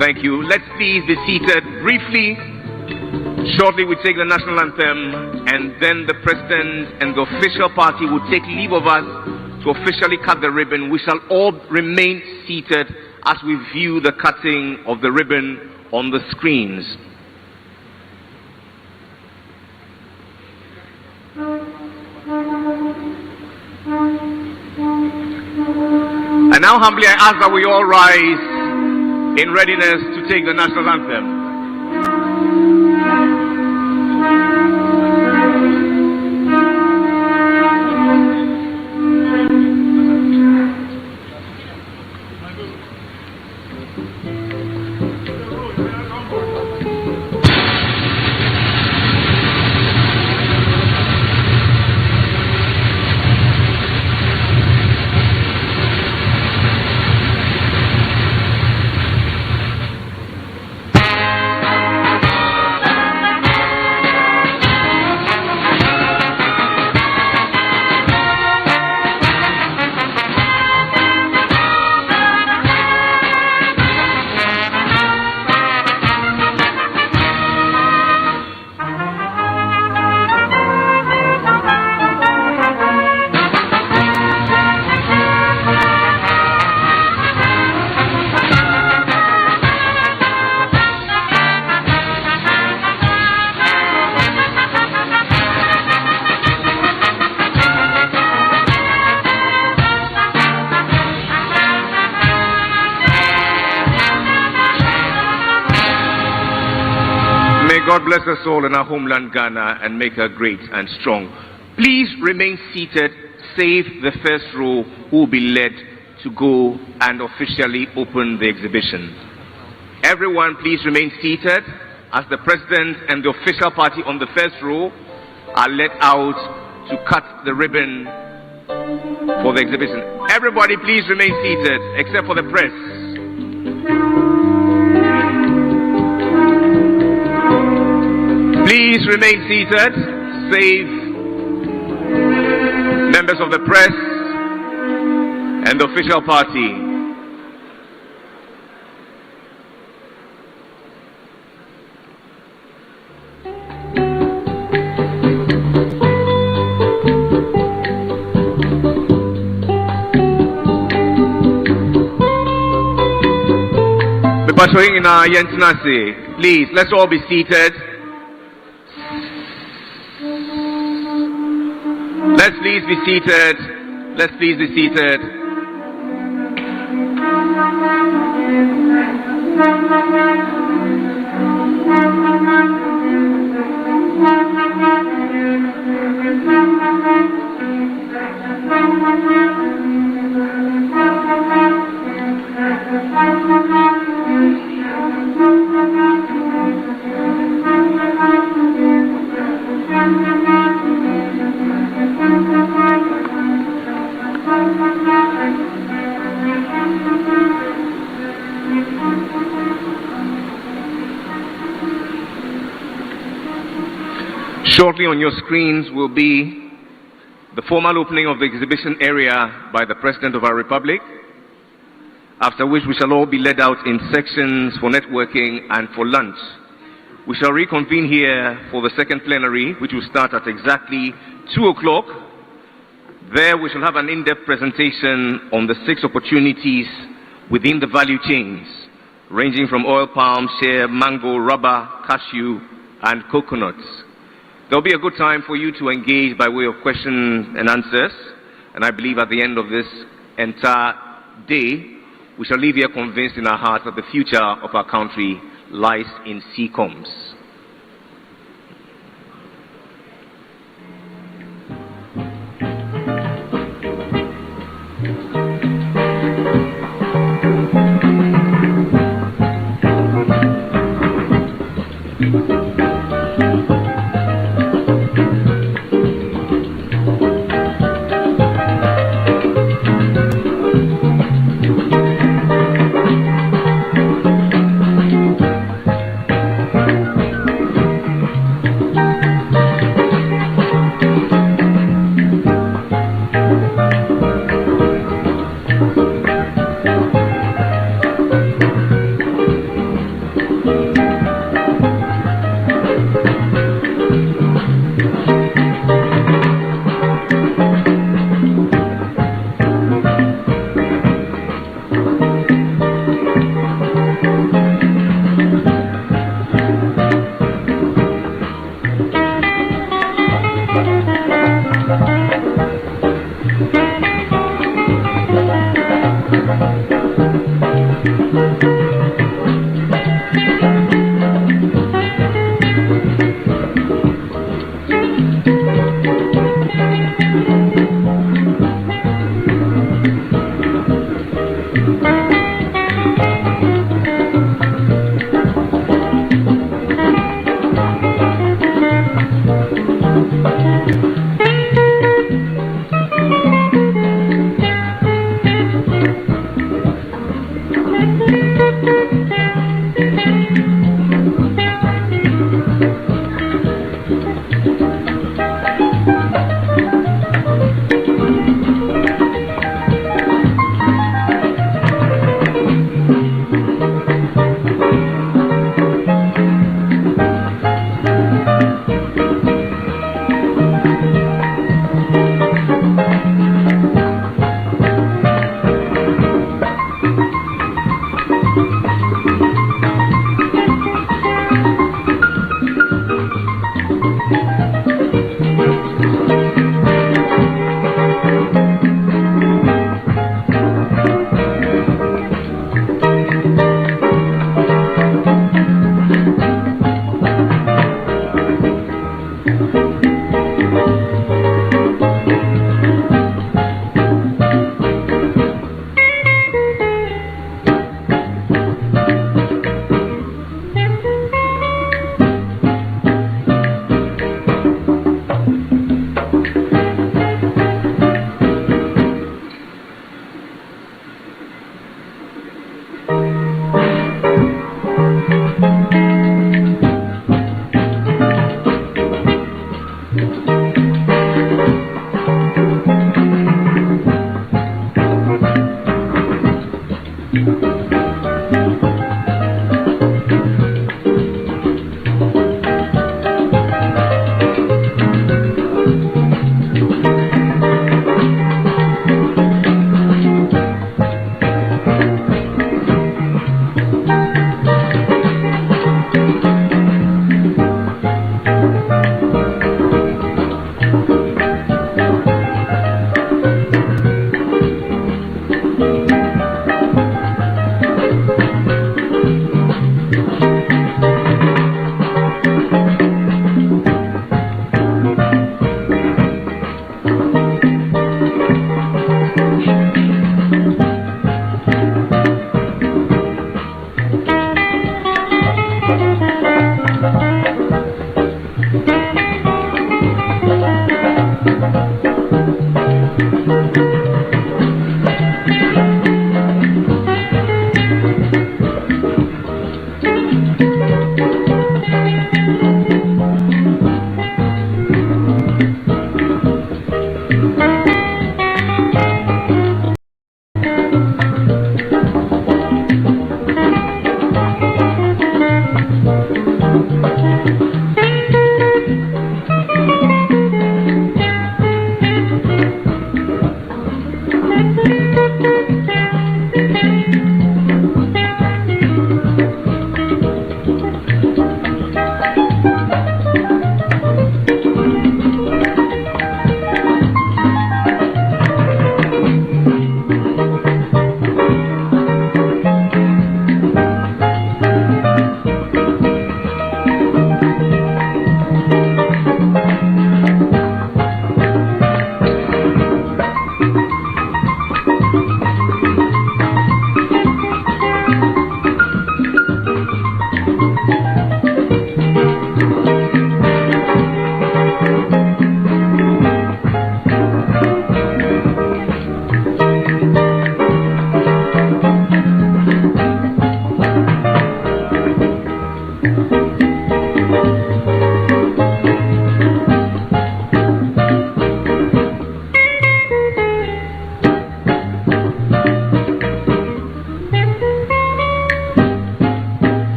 Thank you. Let's please be seated briefly. Shortly we take the national anthem, and then the President and the official party will take leave of us to officially cut the ribbon. We shall all remain seated as we view the cutting of the ribbon on the screens. And now humbly I ask that we all rise in readiness to take the national anthem. God bless us all in our homeland Ghana and make her great and strong. Please remain seated. save the first row, who will be led to go and officially open the exhibition. Everyone, please remain seated as the President and the official party on the first row are led out to cut the ribbon for the exhibition. Everybody, please remain seated, except for the press. Please remain seated, save members of the press and the official party. Please, let's all be seated. Let's please be seated. Let's please be seated. Shortly on your screens will be the formal opening of the exhibition area by the President of our Republic, after which we shall all be led out in sections for networking and for lunch. We shall reconvene here for the second plenary, which will start at exactly 2 o'clock. There we shall have an in-depth presentation on the 6 opportunities within the value chains, ranging from oil palm, shea, mango, rubber, cashew, and coconuts. There'll be a good time for you to engage by way of questions and answers. And I believe at the end of this entire day, we shall leave here convinced in our hearts that the future of our country lies in CCOMs.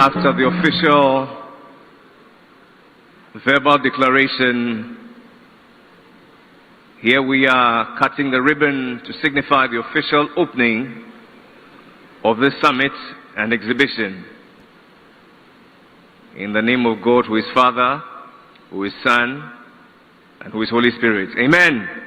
After the official verbal declaration, here we are cutting the ribbon to signify the official opening of this summit and exhibition. In the name of God, who is Father, who is Son, and who is Holy Spirit. Amen.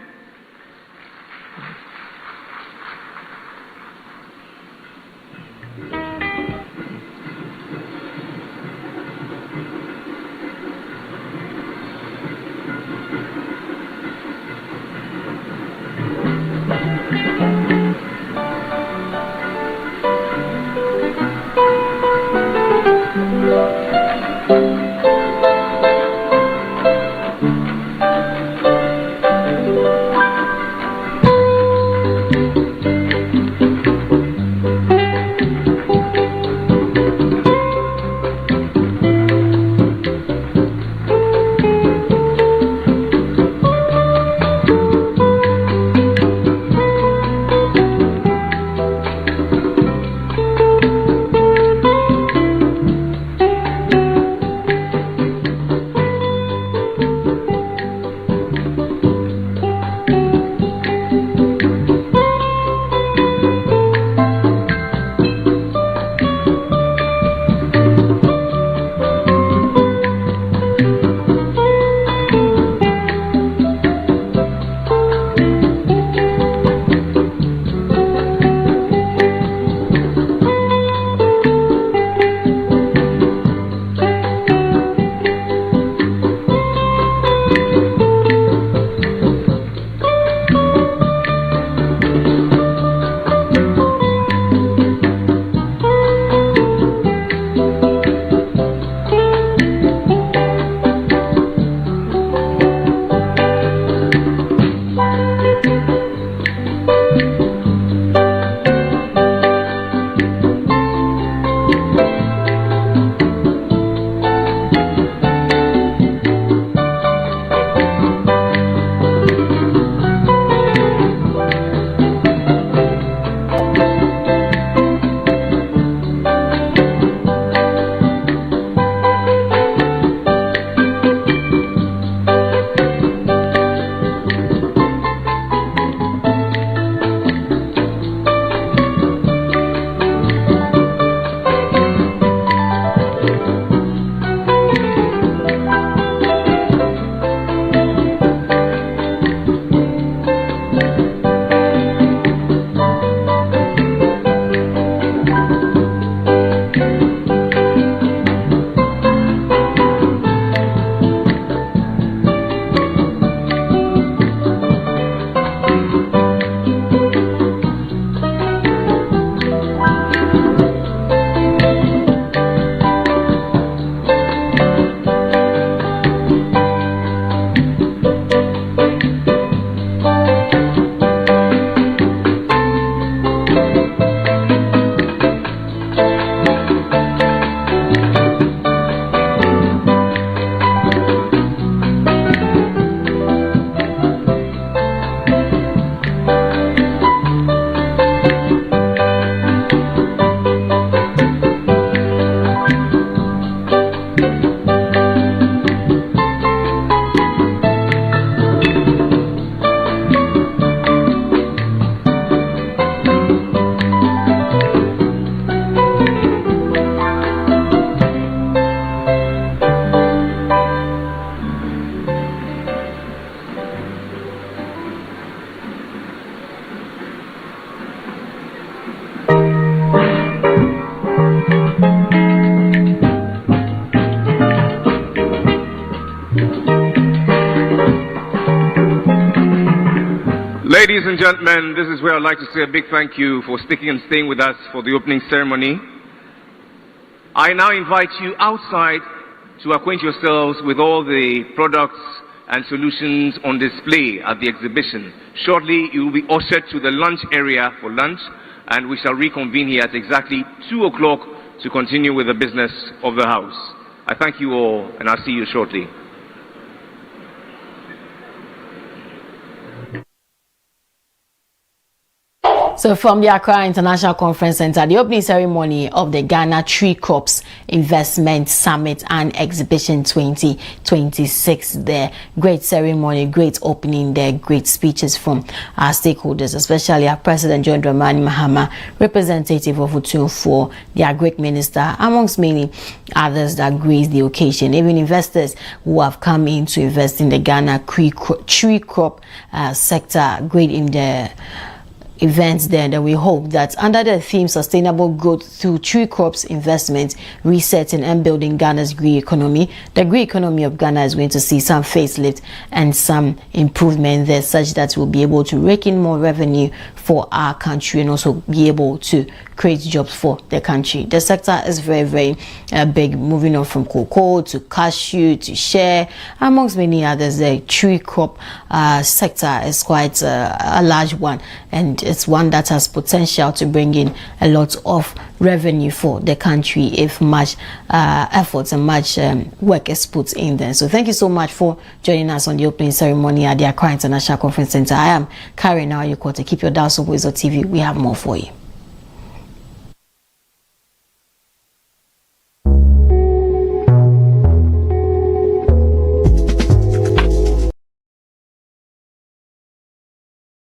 Ladies and gentlemen, this is where I'd like to say a big thank you for sticking and staying with us for the opening ceremony. I now invite you outside to acquaint yourselves with all the products and solutions on display at the exhibition. Shortly, you will be ushered to the lunch area for lunch, and we shall reconvene here at exactly 2 o'clock to continue with the business of the house. I thank you all, and I'll see you shortly. So from the Accra International Conference Center, the opening ceremony of the Ghana Tree Crops Investment Summit and Exhibition 2026 there. Great ceremony, great opening there, great speeches from our stakeholders, especially our President John Dramani Mahama, representative of Utunfor, the Agric Minister, amongst many others that graced the occasion. Even investors who have come in to invest in the Ghana tree crop sector, great in the events there, that we hope that under the theme sustainable growth through tree crops investment, resetting and building Ghana's green economy, the green economy of Ghana is going to see some facelift and some improvement there, such that we'll be able to rake in more revenue for our country and also be able to create jobs for the country. The sector is very, very big, moving on from cocoa to cashew to share, amongst many others. The tree crop sector is quite a large one, and it's one that has potential to bring in a lot of revenue for the country if much efforts and much work is put in there. So thank you so much for joining us on the opening ceremony at the Accra International Conference Center. I am Karen Ayuko. Keep your dials on Weasel TV. We have more for you.